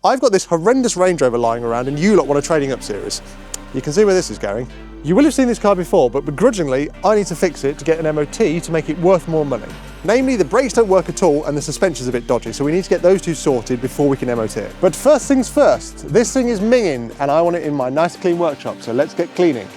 I've got this horrendous Range Rover lying around and you lot want a trading up series. You can see where this is going. You will have seen this car before, but begrudgingly, I need to fix it to get an MOT to make it worth more money. Namely, the brakes don't work at all and the suspension's a bit dodgy, so we need to get those two sorted before we can MOT it. But first things first, this thing is minging and I want it in my nice clean workshop, so let's get cleaning.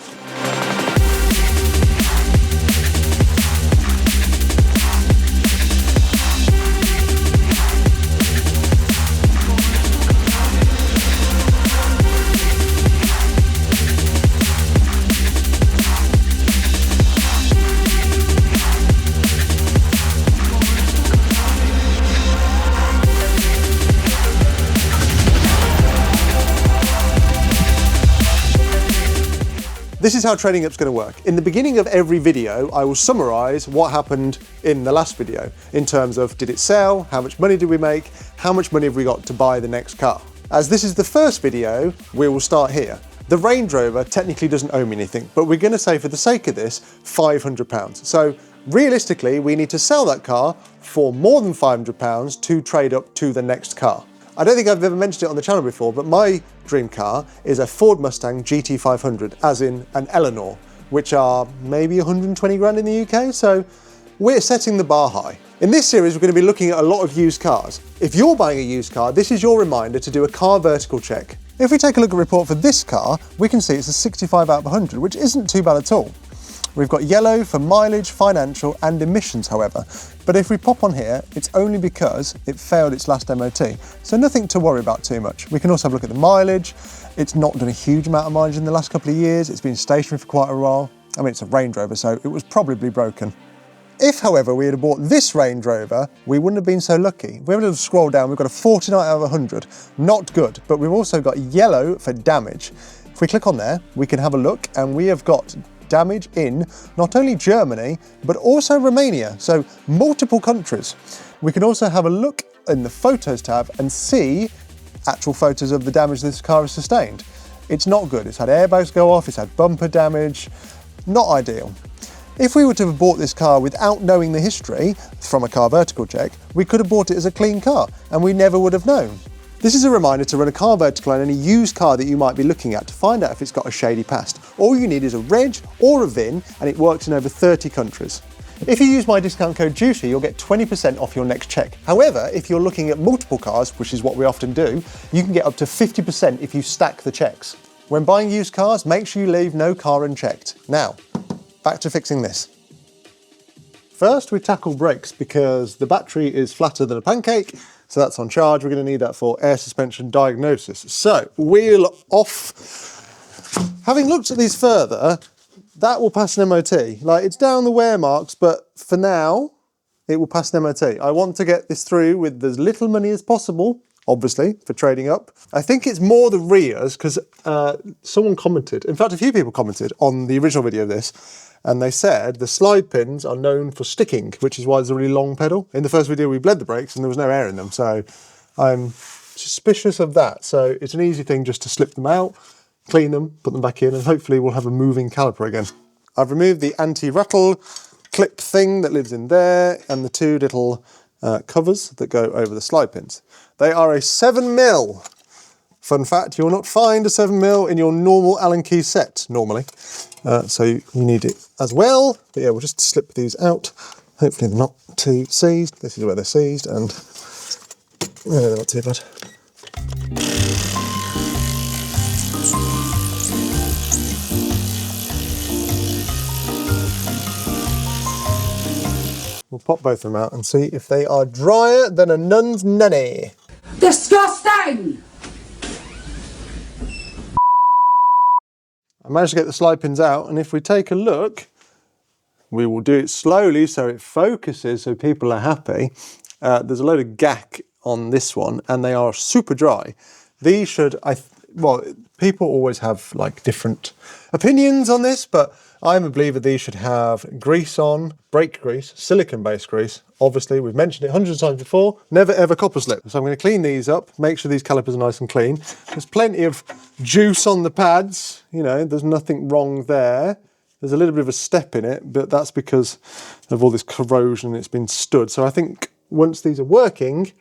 This is how trading up's going to work. In the beginning of every video, I will summarise what happened in the last video in terms of did it sell, how much money did we make, how much money have we got to buy the next car. As this is the first video, we will start here. The Range Rover technically doesn't owe me anything, but we're going to say for the sake of this, £500. So realistically, we need to sell that car for more than £500 to trade up to the next car. I don't think I've ever mentioned it on the channel before, but my dream car is a Ford Mustang GT500, as in an Eleanor, which are maybe 120 grand in the UK, so we're setting the bar high. In this series, we're going to be looking at a lot of used cars. If you're buying a used car, this is your reminder to do a car vertical check. If we take a look at the report for this car, we can see it's a 65 out of 100, which isn't too bad at all. We've got yellow for mileage, financial and emissions, however. But if we pop on here, it's only because it failed its last MOT. So nothing to worry about too much. We can also have a look at the mileage. It's not done a huge amount of mileage in the last couple of years. It's been stationary for quite a while. I mean, it's a Range Rover, so it was probably broken. If, however, we had bought this Range Rover, we wouldn't have been so lucky. If we have a little scroll down, we've got a 49 out of 100. Not good, but we've also got yellow for damage. If we click on there, we can have a look, and we have got damage in not only Germany, but also Romania, so multiple countries. We can also have a look in the Photos tab and see actual photos of the damage this car has sustained. It's not good. It's had airbags go off, it's had bumper damage, not ideal. If we were to have bought this car without knowing the history from a car vertical check, we could have bought it as a clean car and we never would have known. This is a reminder to run a car vertical on any used car that you might be looking at to find out if it's got a shady past. All you need is a reg or a VIN and it works in over 30 countries. If you use my discount code JUICY, you'll get 20% off your next check. However, if you're looking at multiple cars, which is what we often do, you can get up to 50% if you stack the checks. When buying used cars, make sure you leave no car unchecked. Now, back to fixing this. First, we tackle brakes because the battery is flatter than a pancake. So that's on charge. We're going to need that for air suspension diagnosis. So wheel off. Having looked at these further, that will pass an MOT. Like, it's down the wear marks, but for now, it will pass an MOT. I want to get this through with as little money as possible, obviously, for trading up. I think it's more the rears because someone commented, in fact, a few people commented on the original video of this, and they said the slide pins are known for sticking, which is why there's a really long pedal. In the first video, we bled the brakes and there was no air in them, so I'm suspicious of that. So it's an easy thing just to slip them out, clean them, put them back in, and hopefully we'll have a moving caliper again. I've removed the anti-rattle clip thing that lives in there and the two little covers that go over the slide pins. They are a 7mm. Fun fact, you'll not find a 7mm in your normal Allen key set, normally. So you need it as well. But yeah, we'll just slip these out. Hopefully they're not too seized. This is where they're seized and they're not too bad. We'll pop both of them out and see if they are drier than a nun's nanny. Disgusting! I managed to get the slide pins out, and if we take a look, we will do it slowly so it focuses so people are happy. There's a load of gack on this one and they are super dry. These should, well, people always have like different opinions on this, but I'm a believer these should have grease on, brake grease, silicone-based grease. Obviously, we've mentioned it hundreds of times before, never ever copper slip. So I'm going to clean these up, make sure these calipers are nice and clean. There's plenty of juice on the pads, you know, there's nothing wrong there. There's a little bit of a step in it, but that's because of all this corrosion and it's been stood. So I think once these are working,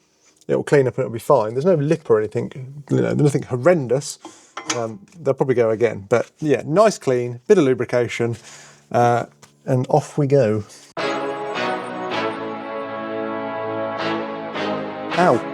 it'll clean up and it'll be fine. There's no lip or anything, there's nothing horrendous. They'll probably go again, but yeah, nice clean, bit of lubrication, and off we go. Ow.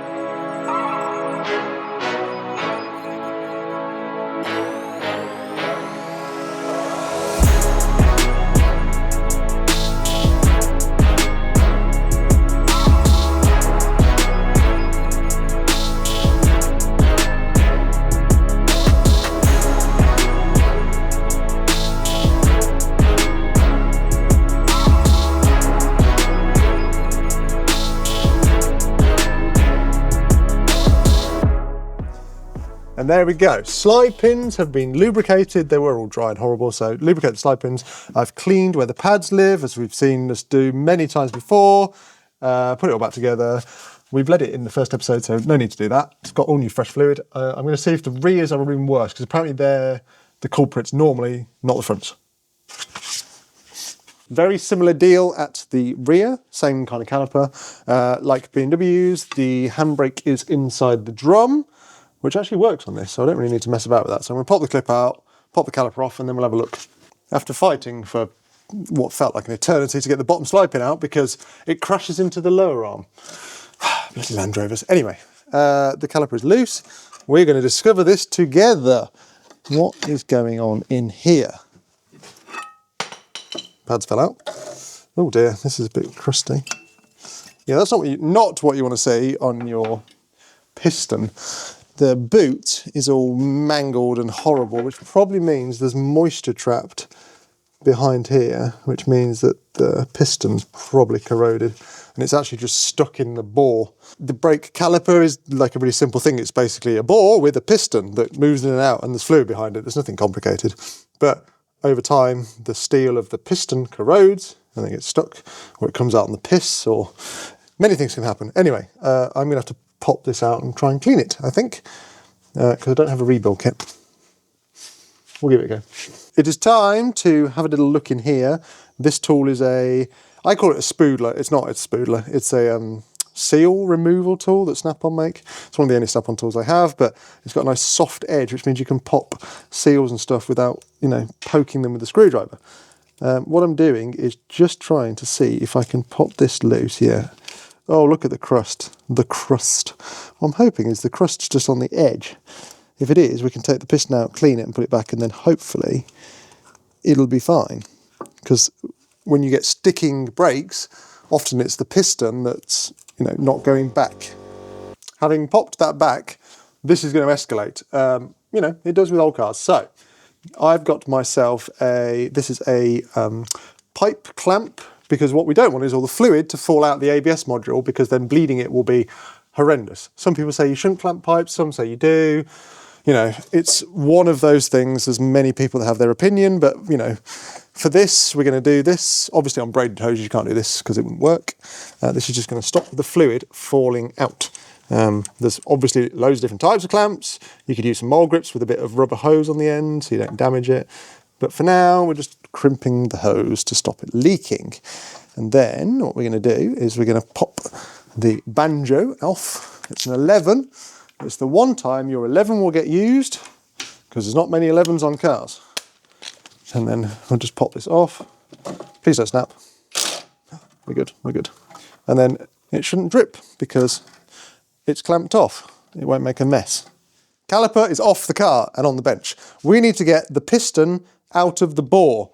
And there we go. Slide pins have been lubricated. They were all dry and horrible, so lubricate the slide pins. I've cleaned where the pads live, as we've seen us do many times before. Put it all back together. We bled it in the first episode, so no need to do that. It's got all new fresh fluid. I'm going to see if the rears are even worse, because apparently they're the culprits normally, not the fronts. Very similar deal at the rear, same kind of caliper. Like BMW's, the handbrake is inside the drum, which actually works on this, so I don't really need to mess about with that. So I'm going to pop the clip out, pop the caliper off, and then we'll have a look. After fighting for what felt like an eternity to get the bottom slide pin out because it crashes into the lower arm. Bloody Land Rovers. Anyway, the caliper is loose. We're going to discover this together. What is going on in here? Pads fell out. Oh dear, this is a bit crusty. Yeah, that's not what you want to see on your piston. The boot is all mangled and horrible, which probably means there's moisture trapped behind here, which means that the piston's probably corroded and it's actually just stuck in the bore. The brake caliper is like a really simple thing. It's basically a bore with a piston that moves in and out and there's fluid behind it. There's nothing complicated. But over time, the steel of the piston corrodes and it gets stuck, or it comes out in the piss, or many things can happen. Anyway, I'm going to have to pop this out and try and clean it, I think, because I don't have a rebuild kit. We'll give it a go. It is time to have a little look in here. This tool is I call it a spoodler. It's not a spoodler. It's a seal removal tool that Snap-on make. It's one of the only Snap-on tools I have, but it's got a nice soft edge, which means you can pop seals and stuff without, poking them with a screwdriver. What I'm doing is just trying to see if I can pop this loose here. Oh, look at the crust. The crust. What I'm hoping is the crust's just on the edge. If it is, we can take the piston out, clean it and put it back, and then hopefully it'll be fine. Because when you get sticking brakes, often it's the piston that's, not going back. Having popped that back, this is going to escalate. It does with old cars. So I've got myself this is a pipe clamp, because what we don't want is all the fluid to fall out the ABS module, because then bleeding it will be horrendous. Some people say you shouldn't clamp pipes, some say you do. It's one of those things. There's many people that have their opinion, but, for this, we're going to do this. Obviously on braided hoses, you can't do this because it wouldn't work. This is just going to stop the fluid falling out. There's obviously loads of different types of clamps. You could use some mole grips with a bit of rubber hose on the end so you don't damage it. But for now, we're just crimping the hose to stop it leaking. And then what we're going to do is we're going to pop the banjo off. It's an 11. It's the one time your 11 will get used, because there's not many 11s on cars. And then we'll just pop this off. Please don't snap. We're good, we're good. And then it shouldn't drip because it's clamped off. It won't make a mess. Caliper is off the car and on the bench. We need to get the piston out of the bore.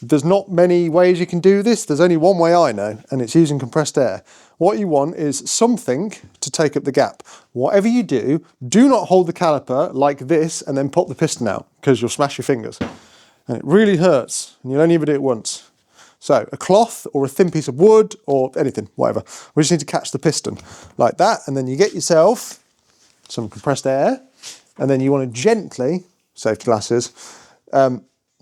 There's not many ways you can do this. There's only one way I know, and it's using compressed air. What you want is something to take up the gap. Whatever you do, do not hold the caliper like this and then pop the piston out, because you'll smash your fingers. And it really hurts, and you'll only ever do it once. So a cloth or a thin piece of wood or anything, whatever. We just need to catch the piston like that, and then you get yourself some compressed air, and then you want to gently, safety glasses,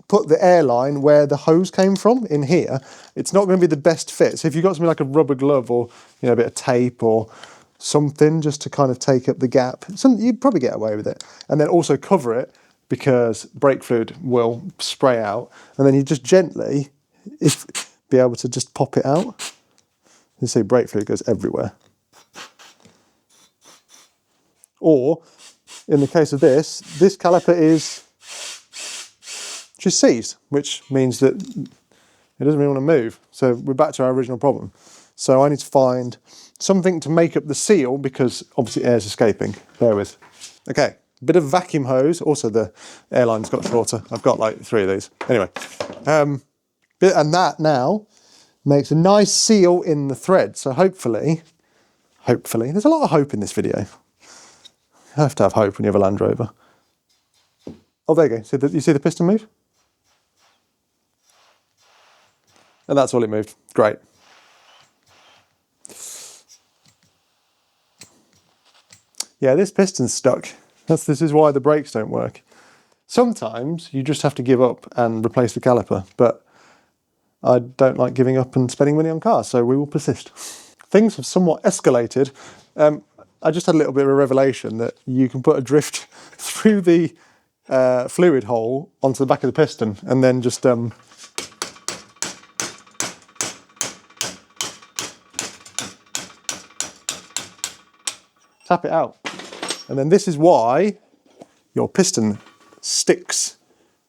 put the air line where the hose came from in here. It's not going to be the best fit. So if you've got something like a rubber glove or a bit of tape or something just to kind of take up the gap, you'd probably get away with it. And then also cover it, because brake fluid will spray out. And then you just gently be able to just pop it out. You see brake fluid goes everywhere. Or, in the case of this caliper is just seized, which means that it doesn't really want to move. So we're back to our original problem. So I need to find something to make up the seal because obviously air's escaping. Bear with. Okay, bit of vacuum hose. Also the airline's got shorter. I've got like 3 of these. Anyway, and that now makes a nice seal in the thread. So hopefully, there's a lot of hope in this video. You have to have hope when you have a Land Rover. Oh, there you go. You see the piston move? And that's all it moved. Great. Yeah, this piston's stuck. This is why the brakes don't work. Sometimes you just have to give up and replace the caliper, but I don't like giving up and spending money on cars, so we will persist. Things have somewhat escalated. I just had a little bit of a revelation that you can put a drift through the fluid hole onto the back of the piston and then just tap it out. And then this is why your piston sticks.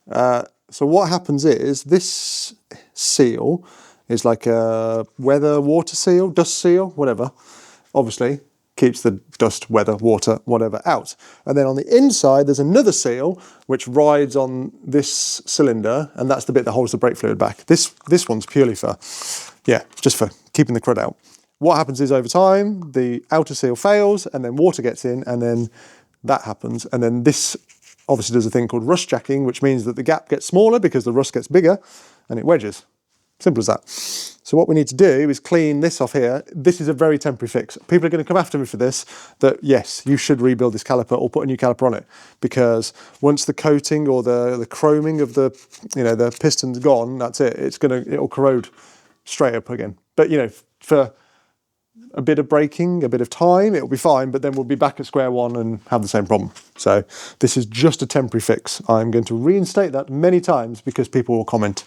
So what happens is this seal is like a weather, water seal, dust seal, whatever. Obviously keeps the dust, weather, water, whatever out. And then on the inside there's another seal which rides on this cylinder, and that's the bit that holds the brake fluid back. This one's purely for, yeah, just for keeping the crud out. What happens is over time, the outer seal fails and then water gets in and then that happens. And then this obviously does a thing called rust jacking, which means that the gap gets smaller because the rust gets bigger and it wedges. Simple as that. So what we need to do is clean this off here. This is a very temporary fix. People are going to come after me for this, that yes, you should rebuild this caliper or put a new caliper on it, because once the coating or the chroming of the piston's gone, that's it. It'll corrode straight up again. But for a bit of braking, a bit of time, it'll be fine, but then we'll be back at square one and have the same problem. So this is just a temporary fix. I'm going to reinstate that many times because people will comment.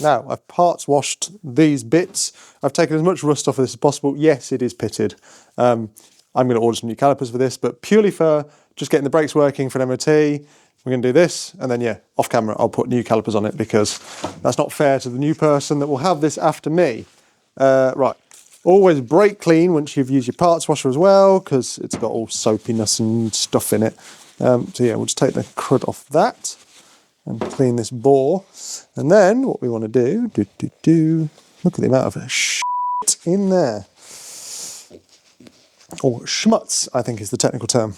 Now, I've parts washed these bits. I've taken as much rust off of this as possible. Yes, it is pitted. I'm going to order some new calipers for this, but purely for just getting the brakes working for an MOT, we're going to do this, and then, yeah, off camera, I'll put new calipers on it because that's not fair to the new person that will have this after me. Right, always brake clean once you've used your parts washer as well, because it's got all soapiness and stuff in it. So yeah, we'll just take the crud off that and clean this bore. And then what we want to do, look at the amount of shit in there. Or schmutz, I think is the technical term.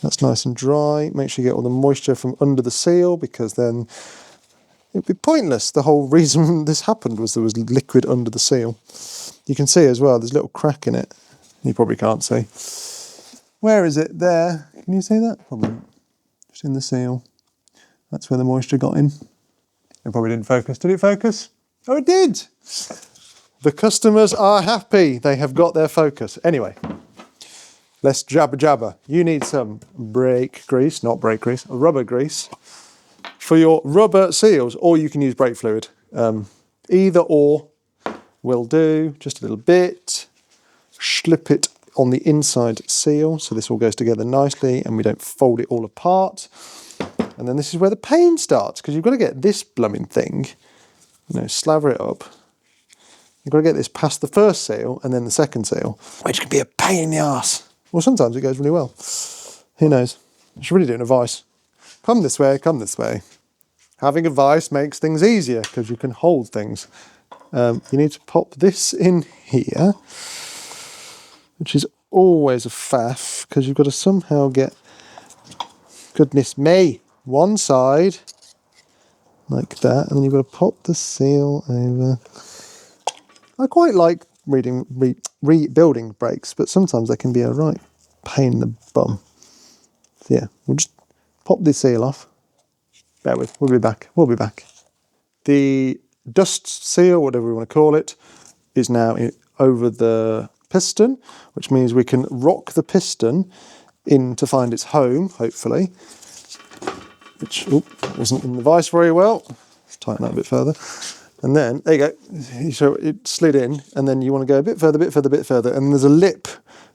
That's nice and dry. Make sure you get all the moisture from under the seal, because then it'd be pointless. The whole reason this happened was there was liquid under the seal. You can see as well, there's a little crack in it. You probably can't see. Where is it? There. Can you see that? Probably just in the seal. That's where the moisture got in. It probably didn't focus. Did it focus? Oh, it did! The customers are happy. They have got their focus. Anyway, let's jabber. You need some brake grease, not brake grease, rubber grease for your rubber seals, or you can use brake fluid. Either or will do. Just a little bit. Slip it on the inside seal so this all goes together nicely and we don't fold it all apart. And then this is where the pain starts, because you've got to get this blooming thing, slaver it up. You've got to get this past the first seal and then the second seal, which can be a pain in the arse. Well, sometimes it goes really well. Who knows? I should really do an advice. Come this way, come this way. Having a vice makes things easier because you can hold things. You need to pop this in here, which is always a faff because you've got to somehow get, goodness me, one side like that, and then you've got to pop the seal over. I quite like rebuilding brakes, but sometimes they can be a right pain in the bum. So yeah, we'll just pop the seal off. Bear with, we'll be back. The dust seal, whatever we want to call it, is now over the piston, which means we can rock the piston in to find its home, hopefully, which wasn't in the vise very well. Let's tighten that a bit further. And then, there you go, so it slid in, and then you want to go a bit further, and there's a lip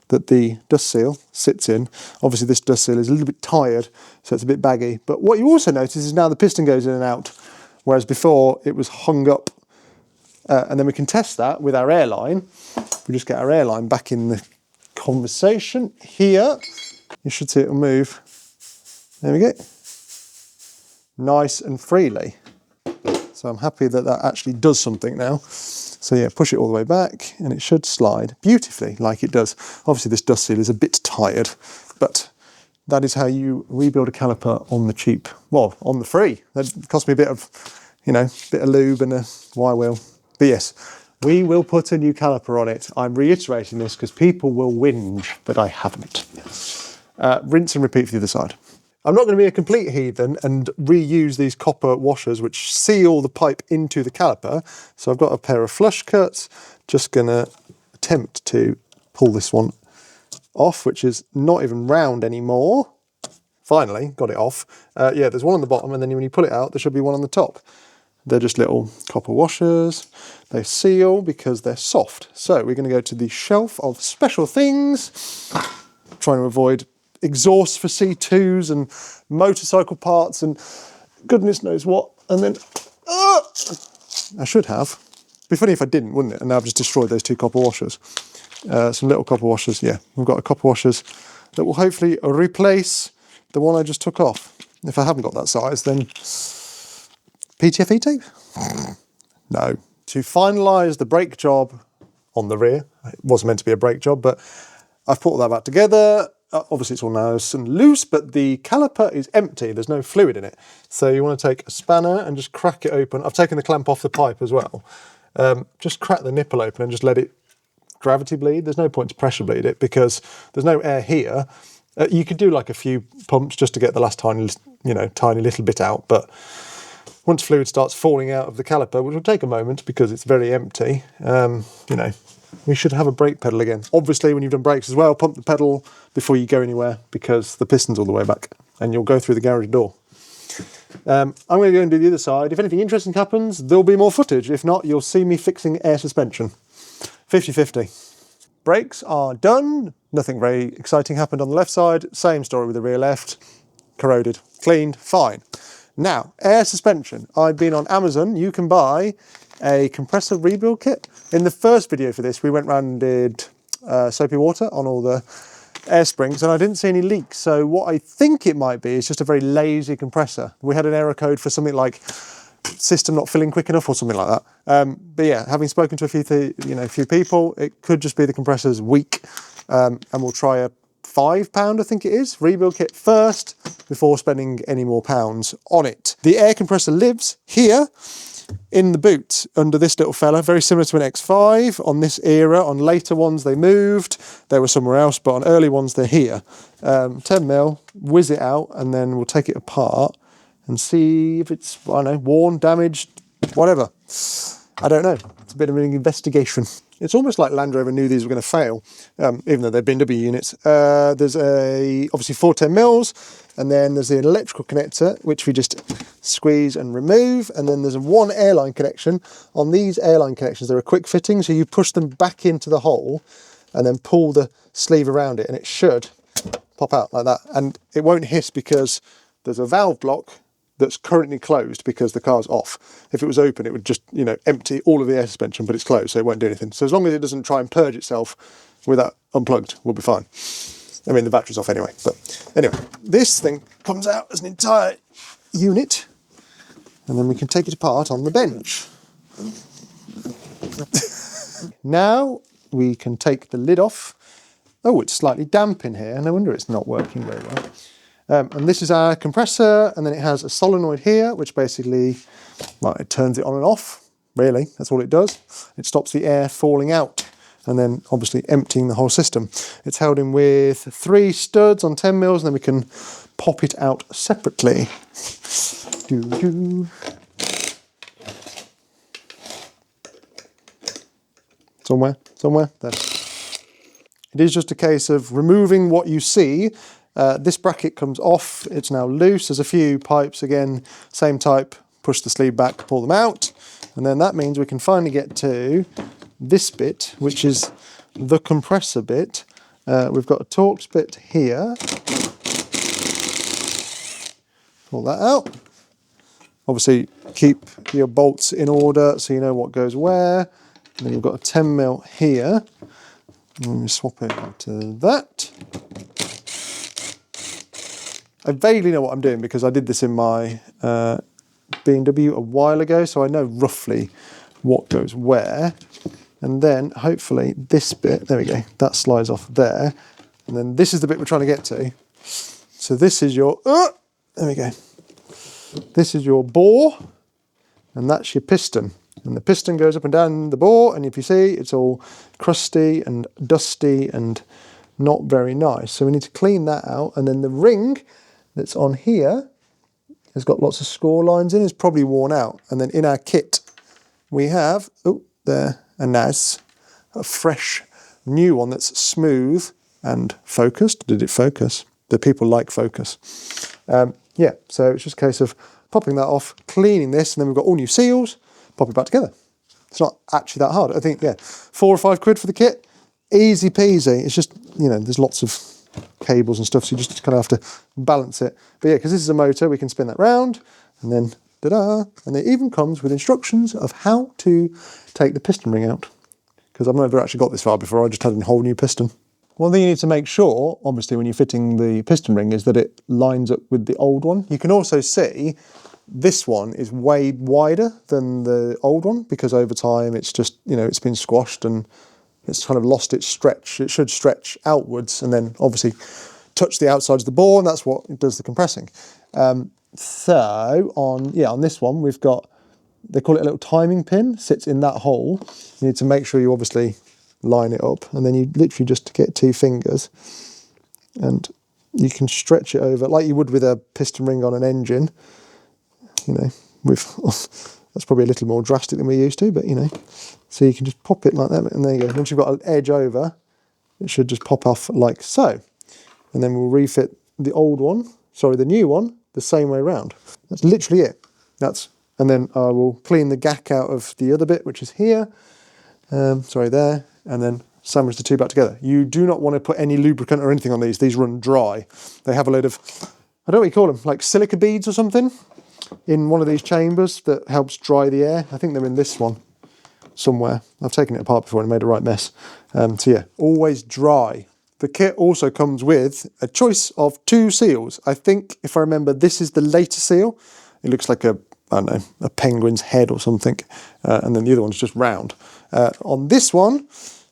that the dust seal sits in. Obviously this dust seal is a little bit tired, so it's a bit baggy. But what you also notice is now the piston goes in and out, whereas before it was hung up. And then we can test that with our airline. We just get our airline back in the conversation here. You should see it will move. There we go. Nice and freely. So I'm happy that that actually does something now. So yeah, push it all the way back and it should slide beautifully like it does. Obviously this dust seal is a bit tired, but that is how you rebuild a caliper on the cheap. Well, on the free. That cost me a bit of, bit of lube and a wire wheel. But yes, we will put a new caliper on it. I'm reiterating this because people will whinge, but I haven't. Rinse and repeat for the other side. I'm not going to be a complete heathen and reuse these copper washers which seal the pipe into the caliper. So I've got a pair of flush cuts. Just going to attempt to pull this one off, which is not even round anymore. Finally, got it off. Yeah, there's one on the bottom, and then when you pull it out, there should be one on the top. They're just little copper washers. They seal because they're soft. So we're going to go to the shelf of special things. Trying to avoid exhaust for C2s and motorcycle parts and goodness knows what. And then, I should have. It'd be funny if I didn't, wouldn't it? And now I've just destroyed those two copper washers. Some little copper washers, yeah. We've got a copper washers that will hopefully replace the one I just took off. If I haven't got that size, then PTFE tape? No. To finalise the brake job on the rear, it wasn't meant to be a brake job, but I've put all that back together. Obviously it's all nice and loose, but the caliper is empty. There's no fluid in it. So you want to take a spanner and just crack it open. I've taken the clamp off the pipe as well. Just crack the nipple open and just let it gravity bleed. There's no point to pressure bleed it because there's no air here. You could do like a few pumps just to get the last tiny little bit out, but once fluid starts falling out of the caliper, which will take a moment because it's very empty, we should have a brake pedal again. Obviously, when you've done brakes as well, pump the pedal before you go anywhere because the piston's all the way back and you'll go through the garage door. I'm going to go and do the other side. If anything interesting happens, there'll be more footage. If not, you'll see me fixing air suspension. 50-50. Brakes are done. Nothing very exciting happened on the left side. Same story with the rear left. Corroded, cleaned, fine. Now, air suspension. I've been on Amazon. You can buy a compressor rebuild kit. In the first video for this, we went round and did soapy water on all the air springs, and I didn't see any leaks. So what I think it might be is just a very lazy compressor. We had an error code for something like system not filling quick enough or something like that. But yeah, having spoken to a few people, it could just be the compressor's weak, and we'll try a £5, I think it is, rebuild kit first before spending any more pounds on it. The air compressor lives here in the boot under this little fella, very similar to an X5. On this era, on later ones they moved, they were somewhere else, but on early ones they're here. 10mm, whiz it out, and then we'll take it apart and see if it's, I don't know, worn, damaged, whatever. I don't know. It's a bit of an investigation. It's almost like Land Rover knew these were going to fail, even though they're bin W units. There's obviously 4 10mm, and then there's the electrical connector, which we just squeeze and remove. And then there's one airline connection. On these airline connections, they're a quick fitting, so you push them back into the hole and then pull the sleeve around it, and it should pop out like that. And it won't hiss because there's a valve block that's currently closed because the car's off. If it was open, it would just, empty all of the air suspension, but it's closed, so it won't do anything. So as long as it doesn't try and purge itself with that unplugged, we'll be fine. I mean, the battery's off anyway. But anyway, this thing comes out as an entire unit, and then we can take it apart on the bench. Now we can take the lid off. Oh, it's slightly damp in here. No wonder it's not working very well. And this is our compressor, and then it has a solenoid here, which basically, well, it turns it on and off, really. That's all it does. It stops the air falling out, and then obviously emptying the whole system. It's held in with 3 studs on 10mm, and then we can pop it out separately. Somewhere, there. It is just a case of removing what you see This bracket comes off, it's now loose. There's a few pipes, again, same type, push the sleeve back, pull them out. And then that means we can finally get to this bit, which is the compressor bit. We've got a Torx bit here. Pull that out. Obviously, keep your bolts in order so you know what goes where. And then we've got a 10mm here. Let me swap it to that. I vaguely know what I'm doing because I did this in my B&W a while ago, so I know roughly what goes where. And then hopefully this bit, there we go, that slides off there. And then this is the bit we're trying to get to. So this is your, there we go. This is your bore, and that's your piston. And the piston goes up and down the bore, and if you see, it's all crusty and dusty and not very nice. So we need to clean that out. And then the ring that's on here has got lots of score lines in, it's probably worn out. And then in our kit, we have, a fresh new one that's smooth and focused. Did it focus? The people like focus. Yeah, so it's just a case of popping that off, cleaning this, and then we've got all new seals, pop it back together. It's not actually that hard. I think, yeah, 4 or 5 quid for the kit, easy peasy. It's just, you know, there's lots of cables and stuff, so you just kind of have to balance it. But yeah, because this is a motor, we can spin that round, and then ta-da! And it even comes with instructions of how to take the piston ring out. Because I've never actually got this far before, I just had a whole new piston. One thing you need to make sure, obviously, when you're fitting the piston ring is that it lines up with the old one. You can also see this one is way wider than the old one because over time it's just, you know, it's been squashed and it's kind of lost its stretch. It should stretch outwards and then obviously touch the outsides of the bore, and that's what does the compressing. So on this one, we've got, they call it a little timing pin, sits in that hole. You need to make sure you obviously line it up, and then you literally just get 2 fingers and you can stretch it over like you would with a piston ring on an engine. You know, that's probably a little more drastic than we're used to, but you know, so you can just pop it like that, and there you go. Once you've got an edge over, it should just pop off like so. And then we'll refit the new one, the same way around. That's literally it. And then I will clean the gack out of the other bit, which is here. There. And then sandwich the 2 back together. You do not want to put any lubricant or anything on these. These run dry. They have a load of, I don't know what you call them, like silica beads or something in one of these chambers that helps dry the air. I think they're in this one somewhere. I've taken it apart before and made a right mess. So yeah, always dry. The kit also comes with a choice of 2 seals. I think, if I remember, this is the later seal. It looks like a penguin's head or something. And then the other one's just round. On this one,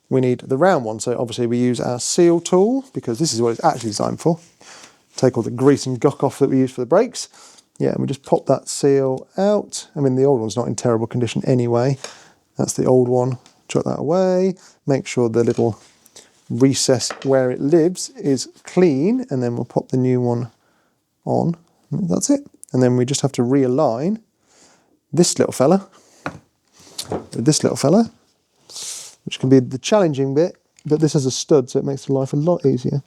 we need the round one. So obviously we use our seal tool because this is what it's actually designed for. Take all the grease and guck off that we use for the brakes. Yeah, and we just pop that seal out. I mean, the old one's not in terrible condition anyway. That's the old one. Chuck that away. Make sure the little recess where it lives is clean, and then we'll pop the new one on. That's it. And then we just have to realign this little fella with this little fella, which can be the challenging bit, but this has a stud, so it makes the life a lot easier.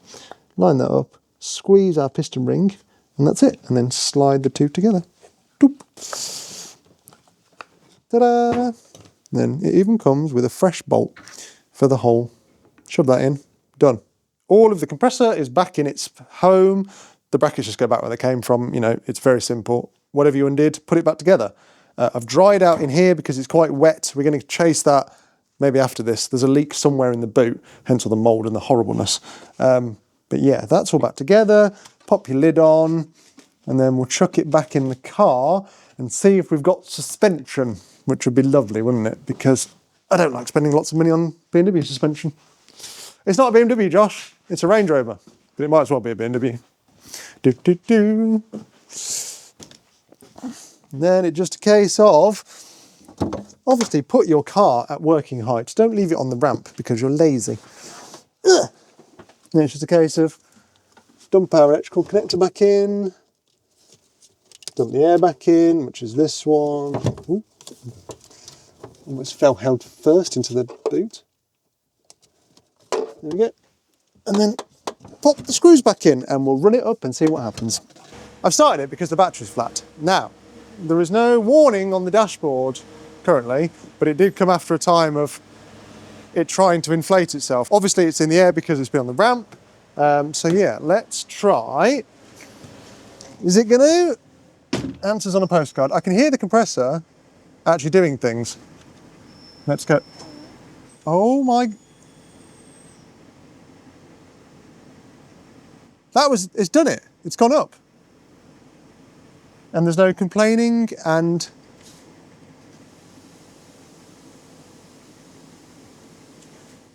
Line that up, squeeze our piston ring, and that's it. And then slide the 2 together. Doop. Ta-da! Then it even comes with a fresh bolt for the hole. Shove that in, done. All of the compressor is back in its home. The brackets just go back where they came from. You know, it's very simple. Whatever you undid, put it back together. I've dried out in here because it's quite wet. We're going to chase that maybe after this. There's a leak somewhere in the boot, hence all the mould and the horribleness. But yeah, that's all back together. Pop your lid on, and then we'll chuck it back in the car and see if we've got suspension, which would be lovely, wouldn't it? Because I don't like spending lots of money on B&W suspension. It's not a BMW, Josh. It's a Range Rover, but it might as well be a BMW. Then it's just a case of, obviously, put your car at working height. Don't leave it on the ramp because you're lazy. Ugh. Then it's just a case of dump our electrical connector back in, dump the air back in, which is this one. Ooh. Almost fell held first into the boot. There we go. And then pop the screws back in and we'll run it up and see what happens. I've started it because the battery's flat. Now, there is no warning on the dashboard currently, but it did come after a time of it trying to inflate itself. Obviously it's in the air because it's been on the ramp. So yeah, let's try. Is it gonna? Answers on a postcard. I can hear the compressor actually doing things. Let's go. Oh my. It's done it. It's gone up. And there's no complaining and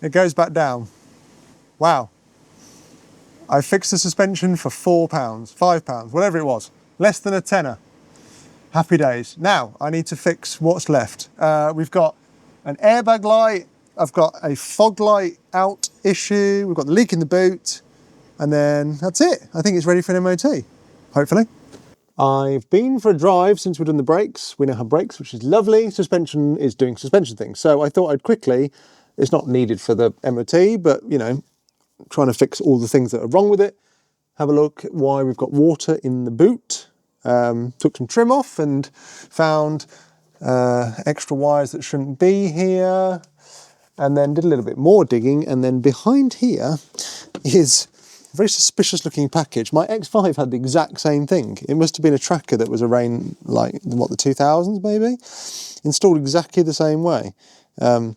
it goes back down. Wow. I fixed the suspension for £4, £5, whatever it was. Less than a tenner. Happy days. Now, I need to fix what's left. We've got an airbag light. I've got a fog light out issue. We've got the leak in the boot. And then that's it. I think it's ready for an MOT, hopefully. I've been for a drive since we've done the brakes. We now have brakes, which is lovely. Suspension is doing suspension things. So I thought I'd quickly, it's not needed for the MOT, but you know, trying to fix all the things that are wrong with it. Have a look at why we've got water in the boot. Took some trim off and found extra wires that shouldn't be here. And then did a little bit more digging. And then behind here is a very suspicious looking package. My X5 had the exact same thing. It must have been a tracker that was around like, what, the 2000s maybe? Installed exactly the same way. So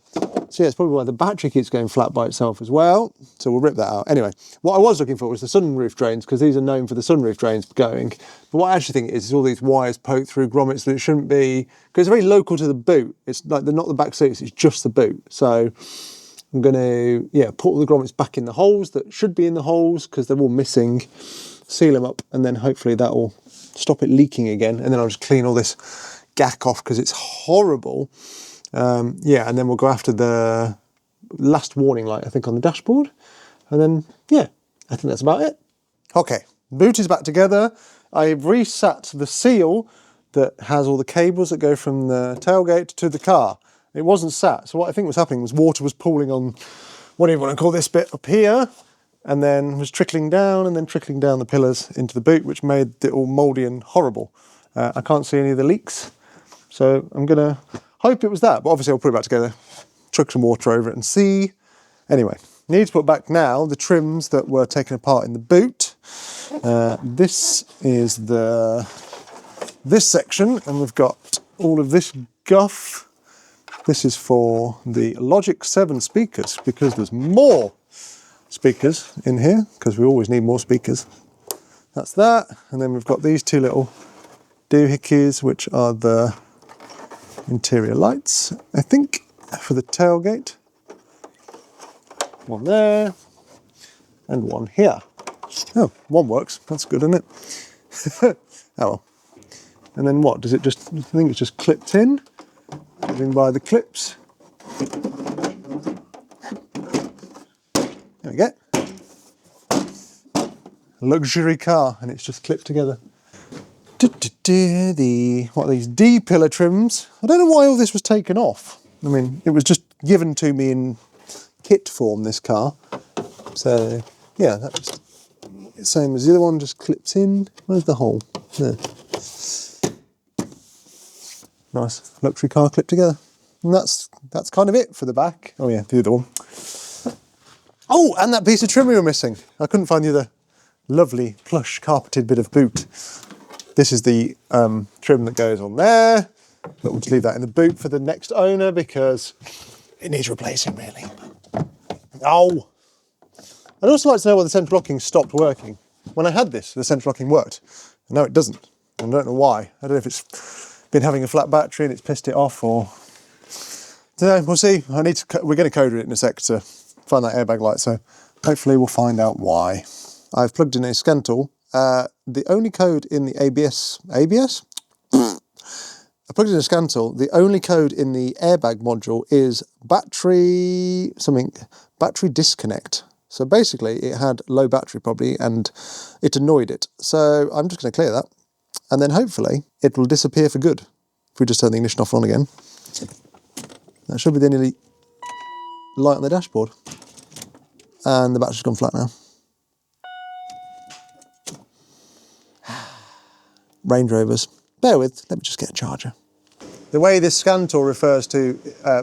yeah, it's probably why the battery keeps going flat by itself as well. So we'll rip that out. Anyway, what I was looking for was the sunroof drains, because these are known for the sunroof drains going. But what I actually think is all these wires poked through grommets that it shouldn't be, because it's very local to the boot. It's like they're not the back seats, it's just the boot. So I'm going to, yeah, put all the grommets back in the holes that should be in the holes, because they're all missing, seal them up, and then hopefully that'll stop it leaking again. And then I'll just clean all this gack off because it's horrible. Yeah, and then we'll go after the last warning light, I think, on the dashboard. And then, yeah, I think that's about it. Okay, boot is back together. I've reset the seal that has all the cables that go from the tailgate to the car. It wasn't sat, so what I think was happening was water was pooling on, what do you want to call this bit up here, and then was trickling down and then trickling down the pillars into the boot, which made it all mouldy and horrible. I can't see any of the leaks, so I'm going to hope it was that, but obviously I'll put it back together, chuck some water over it and see. Anyway, need to put back now the trims that were taken apart in the boot. This is this section, and we've got all of this guff. This is for the Logic 7 speakers, because there's more speakers in here, because we always need more speakers. That's that, and then we've got these two little doohickeys, which are the interior lights, I think, for the tailgate. One there, and one here. Oh, one works. That's good, isn't it? Oh well. And then what? Does it just, I think it's just clipped in. Living by the clips. There we go. Luxury car, and it's just clipped together. What are these D-pillar trims? I don't know why all this was taken off. I mean, it was just given to me in kit form, this car. So, yeah, that's just the same as the other one, just clips in. Where's the hole? There. Nice luxury car clipped together. And that's kind of it for the back. Oh yeah, the other one. Oh, and that piece of trim we were missing. I couldn't find the other lovely plush carpeted bit of boot. This is the trim that goes on there, but we'll just leave that in the boot for the next owner because it needs replacing, really. Oh! I'd also like to know why the central locking stopped working. When I had this, the central locking worked. And now it doesn't. I don't know why. I don't know if it's been having a flat battery and it's pissed it off, or... I don't know, we'll see. We're going to code it in a sec to find that airbag light, so hopefully we'll find out why. I've plugged in a scan tool. The only code in the ABS? I plugged in a scan tool. The only code in the airbag module is battery disconnect. So basically it had low battery probably and it annoyed it. So I'm just going to clear that and then hopefully it will disappear for good if we just turn the ignition off and on again. That should be the only light on the dashboard. And the battery's gone flat now. Range Rovers. Bear with, let me just get a charger. The way this scan tool refers to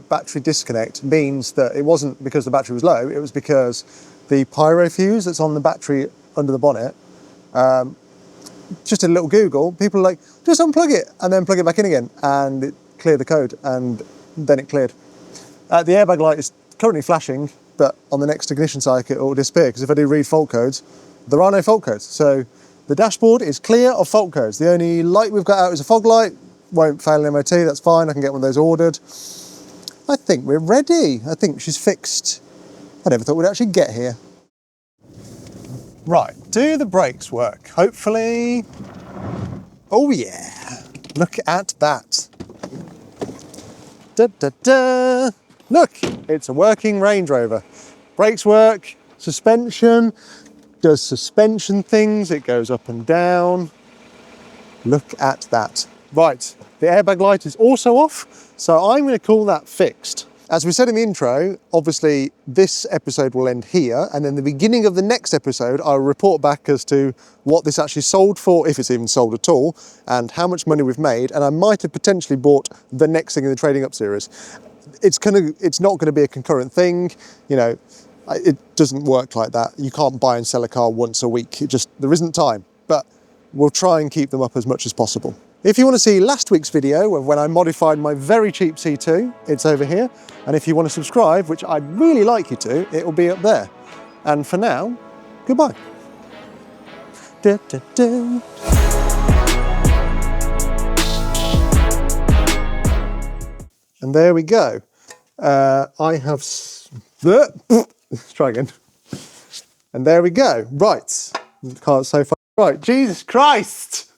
battery disconnect means that it wasn't because the battery was low, it was because the pyro fuse that's on the battery under the bonnet, just a little Google, people are like, just unplug it and then plug it back in again, and it cleared the code, and then it cleared. The airbag light is currently flashing, but on the next ignition cycle it will disappear, because if I do read fault codes, there are no fault codes. So the dashboard is clear of fault codes. The only light we've got out is a fog light. Won't fail an MOT, that's fine, I can get one of those ordered. I think we're ready. I think she's fixed. I never thought we'd actually get here. Right, do the brakes work? Hopefully. Oh yeah, look at that. Da, da, da. Look, it's a working Range Rover. Brakes work, suspension, does suspension things, it goes up and down. Look at that. Right, the airbag light is also off, so I'm going to call that fixed. As we said in the intro, obviously this episode will end here, and then the beginning of the next episode I'll report back as to what this actually sold for, if it's even sold at all, and how much money we've made, and I might have potentially bought the next thing in the Trading Up series. It's not going to be a concurrent thing, you know, it doesn't work like that. You can't buy and sell a car once a week, there isn't time, but we'll try and keep them up as much as possible. If you want to see last week's video of when I modified my very cheap C2, it's over here. And if you want to subscribe, which I'd really like you to, it will be up there. And for now, goodbye. Da, da, da. And there we go. Let's try again. And there we go. Right. The car's so far. Right, Jesus Christ!